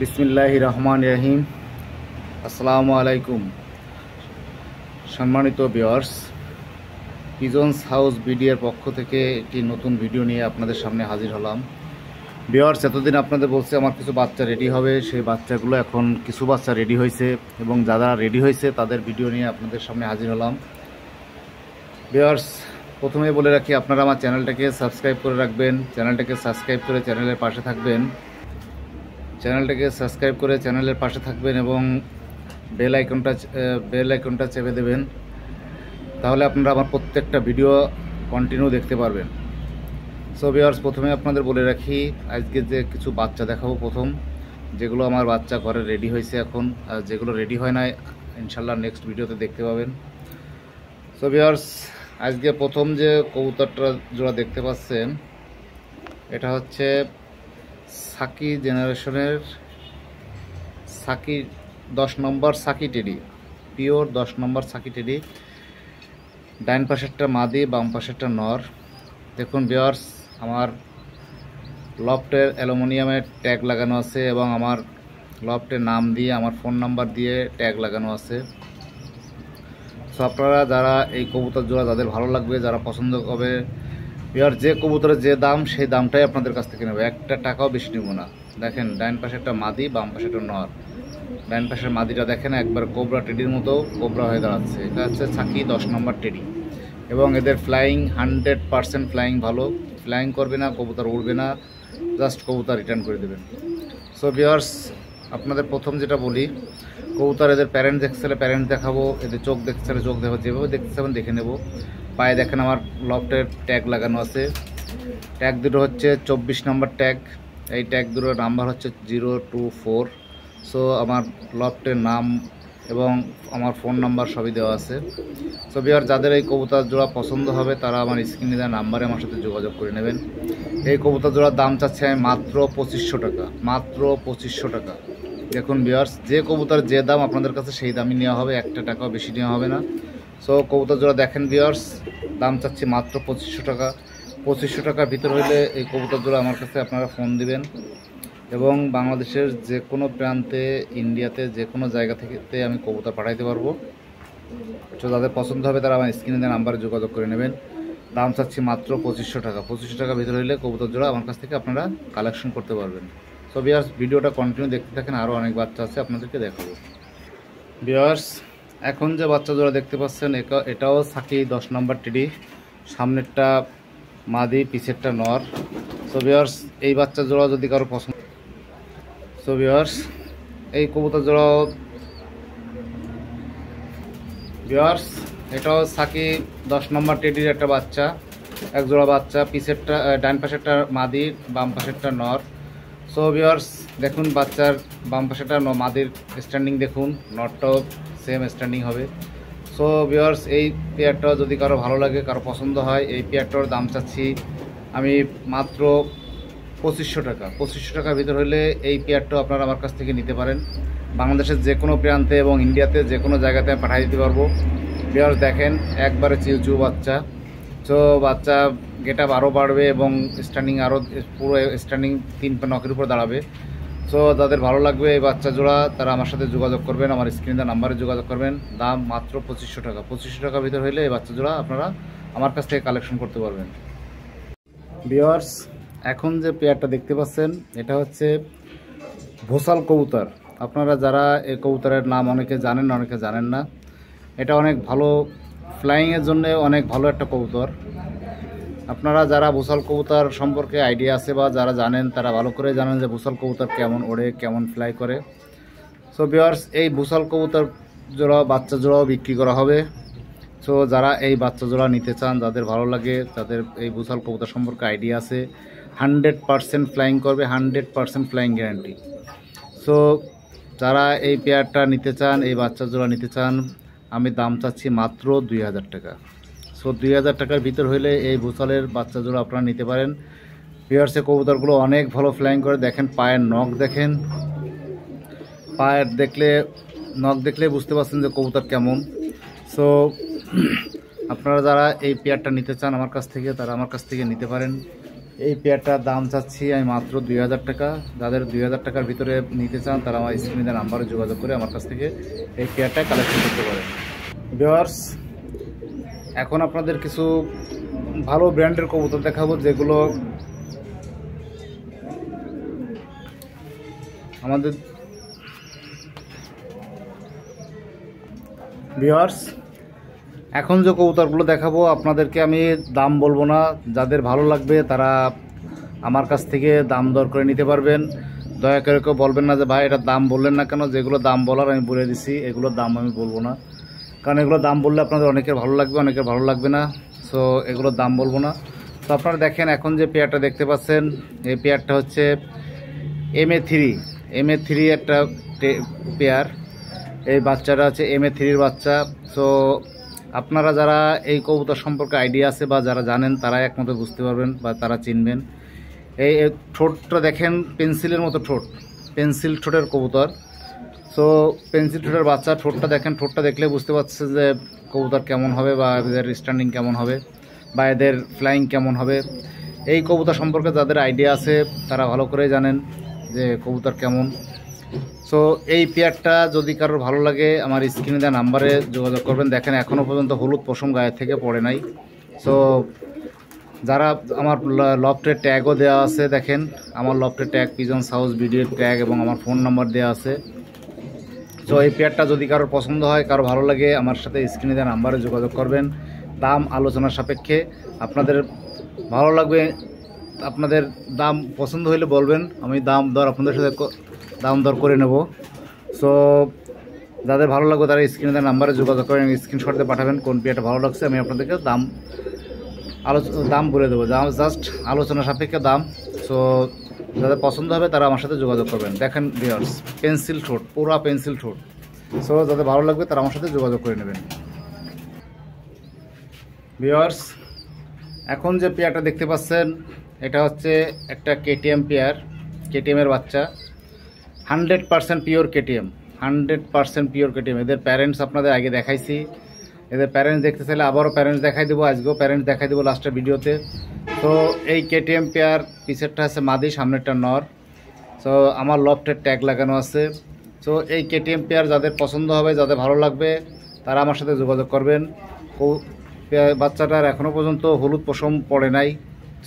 বিসমিল্লাহির রহমানির রহিম। আসসালামু আলাইকুম। সম্মানিত ভিউয়ার্স, পিজনস হাউস বিডির পক্ষ থেকে একটি নতুন ভিডিও নিয়ে আপনাদের সামনে হাজির হলাম। ভিউয়ার্স, এতদিন আপনাদের বলছি আমার কিছু বাচ্চা রেডি হবে, সেই বাচ্চাগুলো এখন কিছু বাচ্চা রেডি হয়েছে এবং যারা রেডি হয়েছে তাদের ভিডিও নিয়ে আপনাদের সামনে হাজির হলাম। ভিউয়ার্স, প্রথমে বলে রাখি, আপনারা আমার চ্যানেলটাকে সাবস্ক্রাইব করে রাখবেন। চ্যানেলটাকে সাবস্ক্রাইব করে চ্যানেলের পাশে থাকবেন এবং বেল আইকনটা চেপে দেবেন। তাহলে আপনারা আমার প্রত্যেকটা ভিডিও কন্টিনিউ দেখতে পারবেন। সো ভিউয়ার্স, প্রথমে আপনাদের বলে রাখি, আজকে যে কিছু বাচ্চা দেখাবো, প্রথম যেগুলো আমার বাচ্চা ঘরে রেডি হয়েছে এখন, আর যেগুলো রেডি হয় না ইনশাল্লাহ নেক্সট ভিডিওতে দেখতে পাবেন। সো ভিউয়ার্স, আজকে প্রথম যে কবুতরটা জোড়া দেখতে পাচ্ছেন, এটা হচ্ছে সাকি জেনারেশনের সাকি 10 নম্বর সাকি টেডি, পিওর 10 নম্বর সাকি টেডি। ডাইন পাশেরটা মাদি, বাম পাশেরটা নর। দেখুন ভিউয়ার্স, আমার লফটের অ্যালুমিনিয়ামের ট্যাগ লাগানো আছে এবং আমার লফটের নাম দিয়ে, আমার ফোন নাম্বার দিয়ে ট্যাগ লাগানো আছে। সো আপনারা যারা এই কবুতর জোড়া যাদের ভালো লাগবে, যারা পছন্দ করবে, ভিউয়ার্স যে কবুতরের যে দাম সেই দামটাই আপনাদের কাছ থেকে নেবে, একটা টাকাও বেশি নেব না। দেখেন, ডাইন পাশে একটা মাদি, বাম পাশে একটা নর। ডাইন পাশের মাদিটা দেখেন একবার কোবরা টেডির মতো কোবরা হয়ে দাঁড়াচ্ছে। এটা হচ্ছে সাকি 10 নম্বর টেডি এবং এদের ফ্লাইং 100% ফ্লাইং ভালো। ফ্লাইং করবে না, কবুতর উড়বে না, জাস্ট কবুতর রিটার্ন করে দেবেন। সো ভিউয়ার্স, আপনাদের প্রথম যেটা বলি, কবুতর এদের প্যারেন্ট দেখছিলে প্যারেন্ট দেখাবো, এদের চোখ দেখছিলে চোখ দেখাবো, যেভাবে দেখতে চাবেন দেখে নেব। পায়ে দেখেন আমার লফটের ট্যাগ লাগানো আছে। ট্যাগ দুটো হচ্ছে 24 নম্বর ট্যাগ। এই ট্যাগ দুটোর নাম্বার হচ্ছে 024। সো আমার লফটের নাম এবং আমার ফোন নাম্বার সবই দেওয়া আছে। সো ভিউয়ার, যাদের এই কবুতর জোড়া পছন্দ হবে তারা আমার স্ক্রিনে দেওয়া নাম্বারে আমার সাথে যোগাযোগ করে নেবেন। এই কবুতর জোড়ার দাম চাচ্ছে আমি মাত্র 2500 টাকা, মাত্র 2500 টাকা। দেখুন ভিউয়ার্স, যে কবুতর যে দাম আপনাদের কাছে সেই দামই নেওয়া হবে, একটা টাকাও বেশি নেওয়া হবে না। সো কবুতর জোড়া দেখেন ভিউয়ার্স, দাম চাচ্ছি মাত্র 2500 টাকা। 2500 টাকার ভিতর হইলে এই কবুতর জোড়া আমার কাছে আপনারা ফোন দিবেন এবং বাংলাদেশের যে কোনো প্রান্তে, ইন্ডিয়াতে যে কোনো জায়গা থেকে আমি কবুতর পাঠাইতে পারবো। তো যাদের পছন্দ হবে তারা আমার স্ক্রিনে দেওয়া নাম্বারে যোগাযোগ করে নেবেন। দাম চাচ্ছি মাত্র 2500 টাকা। 2500 টাকার ভিতর হইলে কবুতর জোড়া আমার কাছ থেকে আপনারা কালেকশন করতে পারবেন। সো ভিউয়ার্স, ভিডিওটা কন্টিনিউ দেখতে থাকেন, আরও অনেক বাচ্চা আছে আপনাদেরকে দেখাবো। ভিউয়ার্স, এখন যে বাচ্চা জোড়া দেখতে পাচ্ছেন, এটাও সাকি 10 নম্বর টেডি। সামনেরটা মাদি, পিছেরটা নর। সো ভিউয়ার্স, এই বাচ্চা জোড়া যদি কারো পছন্দ, সো ভিউয়ার্স এই কবুতর জোড়াও, ভিউয়ার্স এটাও সাকি 10 নম্বর টেডির একটা বাচ্চা, এক জোড়া বাচ্চা। পিছেরটা ডান পাশেরটা মাদি, বাম পাশেরটা নর। সো ভিউয়ার্স দেখুন, বাচ্চার বাম পাশেরটা মাদির স্ট্যান্ডিং দেখুন, নরটাও সেম স্ট্যান্ডিং হবে। সো ভিউয়ার্স, এই পেয়ারটাও যদি কারো ভালো লাগে, কারো পছন্দ হয়, এই পেয়ারটার দাম চাচ্ছি আমি মাত্র 2500 টাকা। 2500 টাকার ভিতর হলে এই পেয়ারটাও আপনারা আমার কাছ থেকে নিতে পারেন। বাংলাদেশের যে কোনো প্রান্তে এবং ইন্ডিয়াতে যে কোনো জায়গাতে আমি পাঠিয়ে দিতে পারবো। ভিউয়ার্স দেখেন, একবারে চিউ বাচ্চা। সো বাচ্চা গেট আপ আরও বাড়বে এবং স্ট্যান্ডিং আরও পুরো স্ট্যান্ডিং 3 নখের উপর দাঁড়াবে। সো যাদের ভালো লাগবে এই বাচ্চা জোড়া, তারা আমার সাথে যোগাযোগ করবেন, আমার স্ক্রিনে নাম্বারে যোগাযোগ করবেন। দাম মাত্র 2500 টাকা। 2500 টাকার ভিতর হলে এই বাচ্চা জোড়া আপনারা আমার কাছ থেকে কালেকশন করতে পারবেন। ভিউয়ার্স, এখন যে পেয়ারটা দেখতে পাচ্ছেন, এটা হচ্ছে ভোসাল কবুতর। আপনারা যারা এই কবুতরের নাম অনেকে জানেন, অনেকে জানেন না। এটা অনেক ভালো, ফ্লাইংয়ের জন্য অনেক ভালো একটা কবুতর। আপনারা যারা ভোসাল কবুতর সম্পর্কে আইডিয়া আছে বা যারা জানেন, তারা ভালো করে জানেন যে ভোসাল কবুতর কেমন ওড়ে, কেমন ফ্লাই করে। সো ভিউয়ার্স, এই ভোসাল কবুতর জোড়া, বাচ্চা জোড়াও বিক্রি করা হবে। সো যারা এই বাচ্চা জোড়া নিতে চান, যাদের ভালো লাগে, যাদের এই ভোসাল কবুতর সম্পর্কে আইডিয়া আছে, 100% ফ্লাইং করবে, 100% ফ্লাইং গ্যারান্টি। সো যারা এই পেয়ারটা নিতে চান, এই বাচ্চা জোড়া নিতে চান, আমি দাম চাচ্ছি মাত্র 2000 টাকা। সো 2000 টাকার ভিতর হইলে এই ভোসালের বাচ্চা জোড়া আপনারা নিতে পারেন। ভিউয়ার্সের কবুতরগুলো অনেক ভালো ফ্লাইং করে। দেখেন পায়ের নখ দেখেন, পায়ের নখ দেখলে বুঝতে পারছেন যে কবুতর কেমন। সো আপনারা যারা এই পেয়ারটা নিতে চান আমার কাছ থেকে, তারা আমার কাছ থেকে নিতে পারেন। এই পেয়ারটার দাম চাচ্ছি আমি মাত্র 2000 টাকা। যাদের 2000 টাকার ভিতরে নিতে চান তারা আমার স্ক্রিনে নাম্বারে যোগাযোগ করে আমার কাছ থেকে এই পেয়ারটা কালেকশন করতে পারেন। ভিউয়ার্স, এখন আপনাদের কিছু ভালো ব্র্যান্ডের কবুতর দেখাবো, যেগুলো আমাদের ভিউয়ার্স এখন যে কবুতরগুলো দেখাবো আপনাদেরকে আমি দাম বলবো না, যাদের ভালো লাগবে তারা আমার কাছ থেকে দাম দর করে নিতে পারবেন। দয়া করে কেউ বলবেন না যে ভাই এটার দাম বললেন না কেন। যেগুলো দাম বলার আমি বলে দিছি, এগুলোর দাম আমি বলবো না, কারণ এগুলো দাম বললে আপনাদের অনেকের ভালো লাগবে, অনেকের ভালো লাগবে না। সো এগুলোর দাম বলবো না। তো আপনারা দেখেন এখন যে পেয়ারটা দেখতে পাচ্ছেন, এই পেয়ারটা হচ্ছে MA3 একটা পেয়ার। এই বাচ্চাটা হচ্ছে MA3 বাচ্চা। সো আপনারা যারা এই কবুতর সম্পর্কে আইডিয়া আছে বা যারা জানেন তারা একমাত্র বুঝতে পারবেন বা তারা চিনবেন। এই ঠোঁটটা দেখেন, পেন্সিলের মতো ঠোঁট, পেন্সিল ঠোঁটের কবুতর। সো পেন্সিল ঠোঁটের বাচ্চা, ঠোঁটটা দেখেন, ঠোঁটটা দেখলে বুঝতে পারছে যে কবুতর কেমন হবে বা এদের স্ট্যান্ডিং কেমন হবে বা এদের ফ্লাইং কেমন হবে। এই কবুতর সম্পর্কে যাদের আইডিয়া আছে তারা ভালো করেই জানেন যে কবুতর কেমন। সো এই পেয়ারটা যদি কারোর ভালো লাগে আমার স্ক্রিনে দেওয়া নাম্বারে যোগাযোগ করবেন। দেখেন এখনও পর্যন্ত হলুদ পশম গায়ে থেকে পড়ে নাই। সো যারা আমার লফটের ট্যাগও দেওয়া আছে, দেখেন আমার লফটের ট্যাগ, পিজন হাউস ভিডিওর ট্যাগ এবং আমার ফোন নাম্বার দেওয়া আছে। সো এই পেয়ারটা যদি কারোর পছন্দ হয়, কারো ভালো লাগে, আমার সাথে স্ক্রিনে দেওয়া নাম্বারে যোগাযোগ করবেন। দাম আলোচনার সাপেক্ষে, আপনাদের ভালো লাগবে, আপনাদের দাম পছন্দ হলে বলবেন, আমি দাম দর আপনাদের সাথে দাম দর করে নেব। সো যাদের ভালো লাগবে তারা স্ক্রিনে দেওয়া নাম্বারে যোগাযোগ করেন, স্ক্রিনশটে পাঠাবেন কোন পেয়ারটা ভালো লাগছে, আমি আপনাদেরকে দাম বলে দেবো, জাস্ট আলোচনা সাপেক্ষে দাম। সো যাদের পছন্দ হবে তারা আমার সাথে যোগাযোগ করবেন। দেখেন ভিউয়ার্স, পেন্সিল ঠোঁট, পুরা পেন্সিল ঠোঁট। সো যাদের ভালো লাগবে তারা আমার সাথে যোগাযোগ করে নেবেন। ভিউয়ার্স, এখন যে পেয়ারটা দেখতে পাচ্ছেন এটা হচ্ছে একটা KTM পেয়ার, KTM-এর বাচ্চা। 100% পিওর KTM, 100% পিওর KTM। এদের প্যারেন্টস আপনাদের আগে দেখাইছি, এদের প্যারেন্টস দেখতে চাইলে আবারও প্যারেন্টস দেখাই দেবো, আজকেও প্যারেন্টস দেখাই দেবো লাস্টের ভিডিওতে। তো এই KTM পেয়ার, পিছেরটা আছে মাদি, সামনেরটা নর। সো আমার লফটের ট্যাগ লাগানো আছে। সো এই KTM পেয়ার যাদের পছন্দ হবে, যাদের ভালো লাগবে তারা আমার সাথে যোগাযোগ করবেন। বাচ্চাটার এখনও পর্যন্ত হলুদ পশম পড়ে নাই।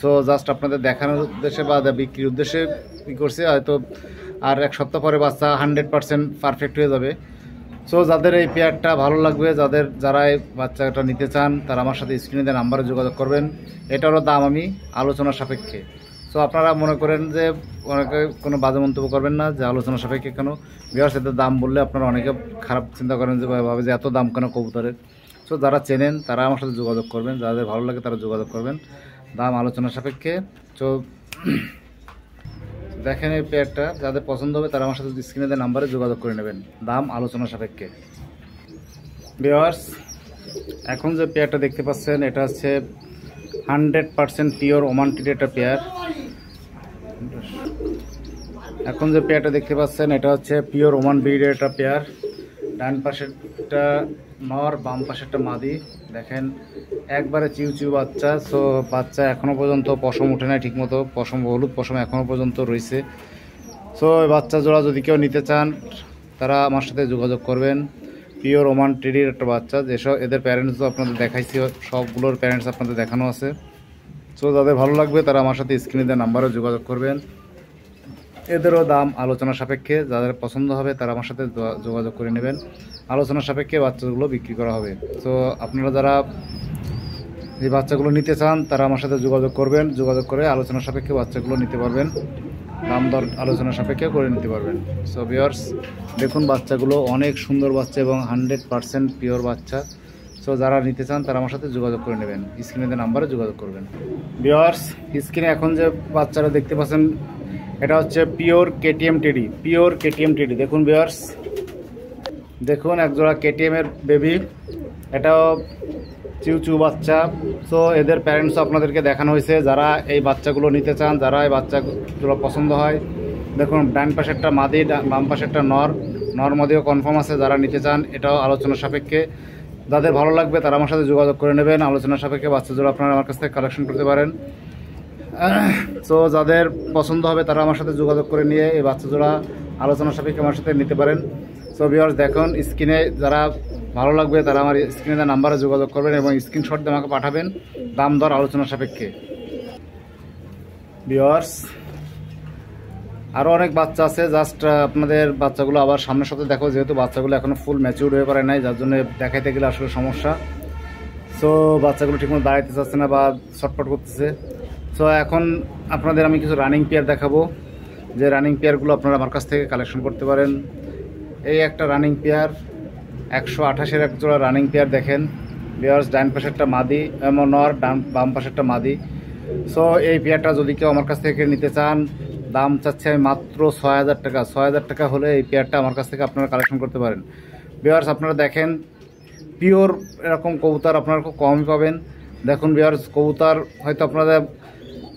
সো জাস্ট আপনাদের দেখানোর উদ্দেশ্যে বা বিক্রির উদ্দেশ্যে কী করছে, হয়তো আর এক সপ্তাহ পরে বাচ্চা 100% পারফেক্ট হয়ে যাবে। সো যাদের এই পেয়ারটা ভালো লাগবে, যারা এই বাচ্চাটা নিতে চান তারা আমার সাথে স্ক্রিনে দেওয়া নাম্বারে যোগাযোগ করবেন। এটারও দাম আমি আলোচনা সাপেক্ষে। সো আপনারা মনে করেন যে অনেকে কোনো বাজে মন্তব্য করবেন না যে আলোচনা সাপেক্ষে কেন। ভিউয়ার্স, এদের দাম বললে আপনারা অনেকে খারাপ চিন্তা করেন যে ভাবে যে এত দাম কেন কবুতরের। সো যারা চেনেন তারা আমার সাথে যোগাযোগ করবেন, যাদের ভালো লাগে তারা যোগাযোগ করবেন, দাম আলোচনা সাপেক্ষে। তো দেখেন এই পেয়ারটা, যাদের পছন্দ হবে তারা আমার সাথে স্ক্রিনে দেওয়া নাম্বারে যোগাযোগ করে নেবেন, দাম আলোচনা সাপেক্ষে। ভিউয়ার্স, এখন যে পেয়ারটা দেখতে পাচ্ছেন এটা হচ্ছে 100% পিওর ওমান টির একটা পেয়ার। এখন যে পেয়ারটা দেখতে পাচ্ছেন এটা হচ্ছে পিওর ওমান ব্রিডের একটা পেয়ার। ডান পাশেরটা নর, বাম পাশেরটা মাদি। দেখেন একবারে চিউ বাচ্চা। সো বাচ্চা এখনও পর্যন্ত পশম ওঠে নাই ঠিকমতো, পশম হলুদ পশম এখনও পর্যন্ত রয়েছে। সো এই বাচ্চা জোড়া যদি কেউ নিতে চান তারা আমার সাথে যোগাযোগ করবেন। পিওর ওমান টেডির একটা বাচ্চা, যেসব এদের প্যারেন্টসও আপনাদের দেখাইছি, সবগুলোর প্যারেন্টস আপনাদের দেখানো আছে। সো যাদের ভালো লাগবে তারা আমার সাথে স্ক্রিনে দেওয়া নাম্বারে যোগাযোগ করবেন। এদেরও দাম আলোচনা সাপেক্ষে, যাদের পছন্দ হবে তারা আমার সাথে যোগাযোগ করে নেবেন। আলোচনা সাপেক্ষে বাচ্চাগুলো বিক্রি করা হবে। তো আপনারা যারা এই বাচ্চাগুলো নিতে চান তারা আমার সাথে যোগাযোগ করবেন, যোগাযোগ করে আলোচনা সাপেক্ষে বাচ্চাগুলো নিতে পারবেন, দাম দর আলোচনা সাপেক্ষে করে নিতে পারবেন। সো ভিউয়ার্স, দেখুন বাচ্চাগুলো অনেক সুন্দর বাচ্চা এবং 100% পিওর বাচ্চা। সো যারা নিতে চান তারা আমার সাথে যোগাযোগ করে নেবেন, স্ক্রিনে নাম্বারে যোগাযোগ করবেন। ভিউয়ার্স, স্ক্রিনে এখন যে বাচ্চারা দেখতে পাচ্ছেন এটা হচ্ছে pure KTM teddy, pure KTM teddy. দেখুন ভিউয়ার্স, দেখুন একজোড়া KTM-এর বেবি, এটাও চিউ বাচ্চা। সো এদের প্যারেন্টসও আপনাদেরকে দেখানো হয়েছে। যারা এই বাচ্চাগুলো নিতে চান, যারা এই বাচ্চাগুলো পছন্দ হয়, দেখুন ডান পাশেরটা মাদি, বাম পাশেরটা নর মাদিও কনফার্ম আছে। যারা নিতে চান এটাও আলোচনা সাপেক্ষে, যাদের ভালো লাগবে তারা আমার সাথে যোগাযোগ করে নেবেন। আলোচনা সাপেক্ষে বাচ্চা জোড়া আপনারা আমার কাছ থেকে কালেকশন করতে পারেন। সো যাদের পছন্দ হবে তারা আমার সাথে যোগাযোগ করে নিয়ে এই বাচ্চা জোড়া আলোচনা সাপেক্ষে আমার সাথে নিতে পারেন। সো ভিউয়ার্স দেখুন, স্ক্রিনে যারা ভালো লাগবে তারা আমার স্ক্রিনে দেওয়া নাম্বারে যোগাযোগ করবেন এবং স্ক্রিনশট দিয়ে আমাকে পাঠাবেন দাম দর আলোচনা সাপেক্ষে। ভিউয়ার্স আরও অনেক বাচ্চা আছে, জাস্ট আপনাদের বাচ্চাগুলো আবার সামনের সাথে দেখো, যেহেতু বাচ্চাগুলো এখনও ফুল ম্যাচিউর হয়ে পারে নাই, যার জন্য দেখাইতে গেলে আসলে সমস্যা। সো বাচ্চাগুলো ঠিকমতো দাঁড়াইতে চাচ্ছে না বা ছটফট করতেছে। সো এখন আপনাদের আমি কিছু রানিং পেয়ার দেখাবো, যে রানিং পেয়ারগুলো আপনারা আমার কাছ থেকে কালেকশন করতে পারেন। এই একটা রানিং পেয়ার 128-এর এক জোড়া রানিং পেয়ার দেখেন ভিউয়ার্স, ডান পাশেরটা মাদি নর, বাম পাশেরটা মাদি। সো এই পেয়ারটা যদি কেউ আমার কাছ থেকে নিতে চান, দাম চাচ্ছে আমি মাত্র 6000 টাকা। 6000 টাকা হলে এই পেয়ারটা আমার কাছ থেকে আপনারা কালেকশন করতে পারেন। ভিউয়ার্স আপনারা দেখেন, পিওর এরকম কবুতর আপনারা খুব কমই পাবেন। দেখুন ভিউয়ার্স, কবুতর হয়তো আপনারা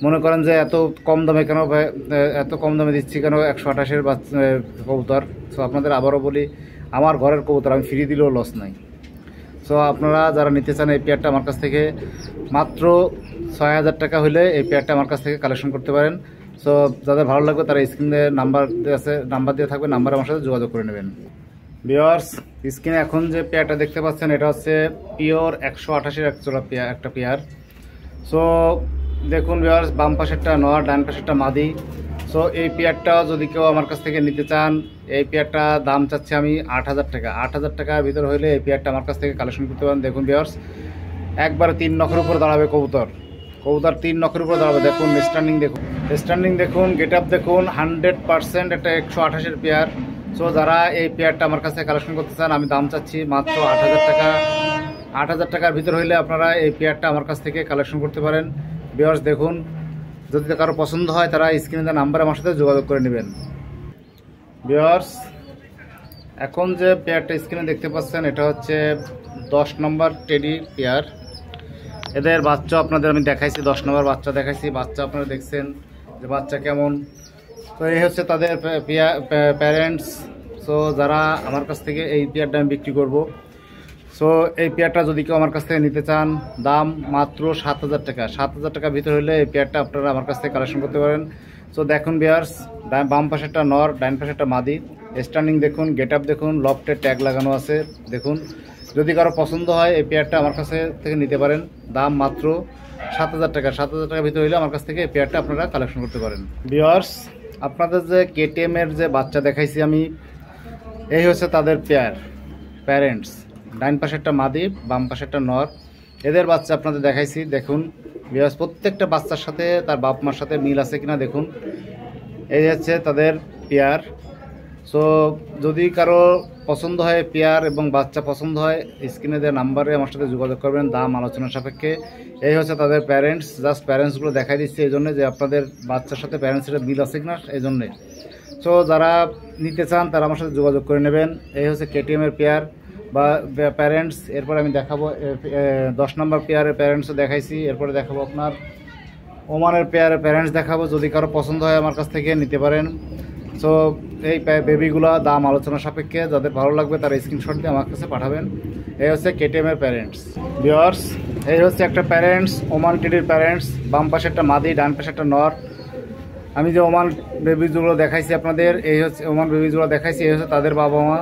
মনে করেন যে এত কম দামে কেন, এত কম দামে দিচ্ছি কেন 128-এর কবুতর। সো আপনাদের আবারও বলি, আমার ঘরের কবুতর আমি ফ্রি দিলেও লস নাই। সো আপনারা যারা নিতে চান এই পেয়ারটা আমার কাছ থেকে মাত্র 6000 টাকা হলে এই পেয়ারটা আমার কাছ থেকে কালেকশন করতে পারেন। সো যাদের ভালো লাগবে তারা স্ক্রিনে নাম্বার দিয়ে থাকবে, নাম্বারে আমার সাথে যোগাযোগ করে নেবেন। ভিউয়ার্স স্ক্রিনে এখন যে পেয়ারটা দেখতে পাচ্ছেন এটা হচ্ছে পিওর 128-এর একটা পেয়ার। সো দেখুন ভিউয়ার্স, বাম পাশেরটা নর, ডান পাশেরটা মাদি। সো এই পেয়ারটা যদি কেউ আমার কাছ থেকে নিতে চান, এই পেয়ারটা দাম চাচ্ছি আমি 8000 টাকা। 8000 টাকার ভিতর হলে এই পেয়ারটা আমার কাছ থেকে কালেকশন করতে পারেন। দেখুন ভিউয়ার্স, একবারে 3 নখের উপর দাঁড়াবে কবুতর, 3 নখের উপর দাঁড়াবে। দেখুন স্ট্যান্ডিং দেখুন, গেট আপ দেখুন, 100% একটা 128-এর পেয়ার। সো যারা এই পেয়ারটা আমার কাছে কালেকশন করতে চান, আমি দাম চাচ্ছি মাত্র 8000 টাকা। 8000 টাকার ভিতর হইলে আপনারা এই পেয়ারটা আমার কাছ থেকে কালেকশন করতে পারেন। ভিউয়ার্স দেখুন, যদি কারো পছন্দ হয় তারা স্ক্রিনে দেওয়া নাম্বারে আমার সাথে যোগাযোগ করে নেবেন। ভিউয়ার্স এখন যে পেয়ারটা স্ক্রিনে দেখতে পাচ্ছেন এটা হচ্ছে 10 নম্বর টেডি পেয়ার। এদের বাচ্চা আপনাদের আমি দেখাইছি, 10 নম্বর বাচ্চা দেখাইছি। বাচ্চা আপনারা দেখছেন যে বাচ্চা কেমন। তো এই হচ্ছে তাদের প্যারেন্টস। সো যারা আমার কাছ থেকে এই পেয়ারটা আমি বিক্রি করব, সো এই পেয়ারটা যদি কেউ আমার কাছ থেকে নিতে চান, দাম মাত্র 7000 টাকা। 7000 টাকার ভিতর হলে এই পেয়ারটা আপনারা আমার কাছ থেকে কালেকশন করতে পারেন। সো দেখুন ভিউয়ার্স, বাম পাশেরটা নর, ডান পাশেরটা মাদি। স্ট্যান্ডিং দেখুন, গেট আপ দেখুন, লফটের ট্যাগ লাগানো আছে দেখুন। যদি কারো পছন্দ হয় এই পেয়ারটা আমার কাছে থেকে নিতে পারেন, দাম মাত্র 7000 টাকা। 7000 টাকার ভিতর হলে আমার কাছ থেকে এই পেয়ারটা আপনারা কালেকশন করতে পারেন। ভিউয়ার্স আপনাদের যে কেটিএমের যে বাচ্চা দেখাইছি আমি, এই হচ্ছে তাদের প্যারেন্টস। ডান পাশেরটা মাদি, বাম পাশেরটা নর। এদের বাচ্চা আপনাদের দেখাইছি। দেখুন ভিউয়ার্স, প্রত্যেকটা বাচ্চার সাথে তার বাপ মার সাথে মিল আছে কিনা দেখুন। এই হচ্ছে তাদের পেয়ার। সো যদি কারো পছন্দ হয় পেয়ার এবং বাচ্চা পছন্দ হয়, স্ক্রিনে দেওয়া নাম্বারে আমার সাথে যোগাযোগ করবেন দাম আলোচনা সাপেক্ষে। এই হচ্ছে তাদের প্যারেন্টস। জাস্ট প্যারেন্টসগুলো দেখাই দিচ্ছি এই জন্য যে আপনাদের বাচ্চার সাথে প্যারেন্টসের মিল আছে কিনা এই জন্যে। সো যারা নিতে চান তারা আমার সাথে যোগাযোগ করে নেবেন। এই হচ্ছে কেটিএমের পেয়ার বা প্যারেন্টস। এরপর আমি দেখাবো 10 নম্বর পেয়ারের প্যারেন্টসও দেখাইছি। এরপরে দেখাবো আপনার ওমানের পেয়ারের প্যারেন্টস দেখাবো। যদি কারো পছন্দ হয় আমার কাছ থেকে নিতে পারেন। সো এই বেবিগুলো দাম আলোচনা সাপেক্ষে, যাদের ভালো লাগবে তারা স্ক্রিনশট দিয়ে আমার কাছে পাঠাবেন। এই হচ্ছে কেটিএমের প্যারেন্টস। ভিউয়ার্স এই হচ্ছে একটা প্যারেন্টস, ওমান টেডির প্যারেন্টস। বাম পাশেরটা মাদি, ডান পাশেরটা নর। আমি যে ওমান বেবিজগুলো দেখাইছি আপনাদের, এই হচ্ছে ওমান বেবিজগুলো দেখাইছি, এই হচ্ছে তাদের বাবা মা,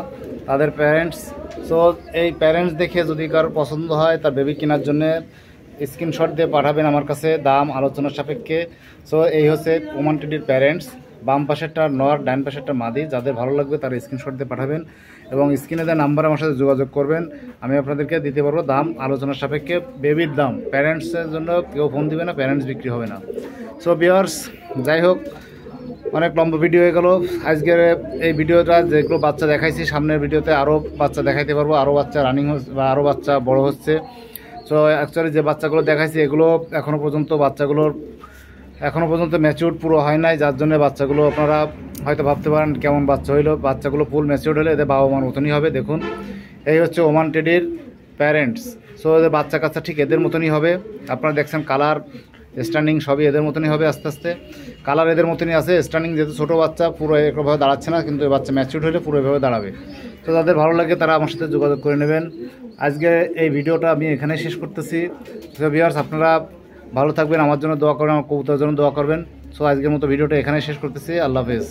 তাদের প্যারেন্টস। সো এই প্যারেন্টস দেখে যদি কারো পছন্দ হয় তার বেবি কেনার জন্য স্ক্রিনশট দিয়ে পাঠাবেন আমার কাছে, দাম আলোচনার সাপেক্ষে। সো এই হচ্ছে ওমান টেডির প্যারেন্টস। বাম পাশেরটা নর, ডান পাশেরটা মাদি। যাদের ভালো লাগবে তারা স্ক্রিনশট দিয়ে পাঠাবেন এবং স্ক্রিনে দেওয়া নাম্বার আমার সাথে যোগাযোগ করবেন। আমি আপনাদেরকে দিতে পারবো দাম আলোচনার সাপেক্ষে। বেবির দাম, প্যারেন্টসের জন্য কেউ ফোন দিবে না, প্যারেন্টস বিক্রি হবে না। সো ভিউয়ার্স যাই হোক, অনেক লম্বা ভিডিও হয়ে গেল আজকের এই ভিডিওটা। যেগুলো বাচ্চা দেখাইছি, সামনের ভিডিওতে আরও বাচ্চা দেখাইতে পারবো, আরও বাচ্চা রানিং হচ্ছে বা আরও বাচ্চা বড় হচ্ছে। সো অ্যাকচুয়ালি যে বাচ্চাগুলো দেখাইছি এগুলো এখনও পর্যন্ত ম্যাচিউর পুরো হয় নাই, যার জন্য বাচ্চাগুলো আপনারা হয়তো ভাবতে পারেন কেমন বাচ্চা হইলো। বাচ্চাগুলো ফুল ম্যাচিউর হলে এদের বাবা মার মতনই হবে। দেখুন এই হচ্ছে ওমান টেডির প্যারেন্টস। সো এদের বাচ্চা কাচ্চা ঠিক এদের মতনই হবে। আপনারা দেখছেন কালার, স্ট্যান্ডিং সবই এদের মতনই হবে। আস্তে আস্তে কালার এদের মতনই আছে। স্ট্যান্ডিং যেহেতু ছোটো বাচ্চা পুরো একভাবে দাঁড়াচ্ছে না, কিন্তু এই বাচ্চা ম্যাচিউর হলে পুরো এভাবে দাঁড়াবে। তো যাদের ভালো লাগে তারা আমার সাথে যোগাযোগ করে নেবেন। আজকে এই ভিডিওটা আমি এখানে শেষ করতেছি। তো ভিউয়ার্স আপনারা ভালো থাকবেন, আমার জন্য দোয়া করবেন, আমার কবুতরের জন্য দোয়া করবেন। সো আজকের মতো ভিডিওটা এখানে শেষ করতেছি। আল্লাহ হাফেজ।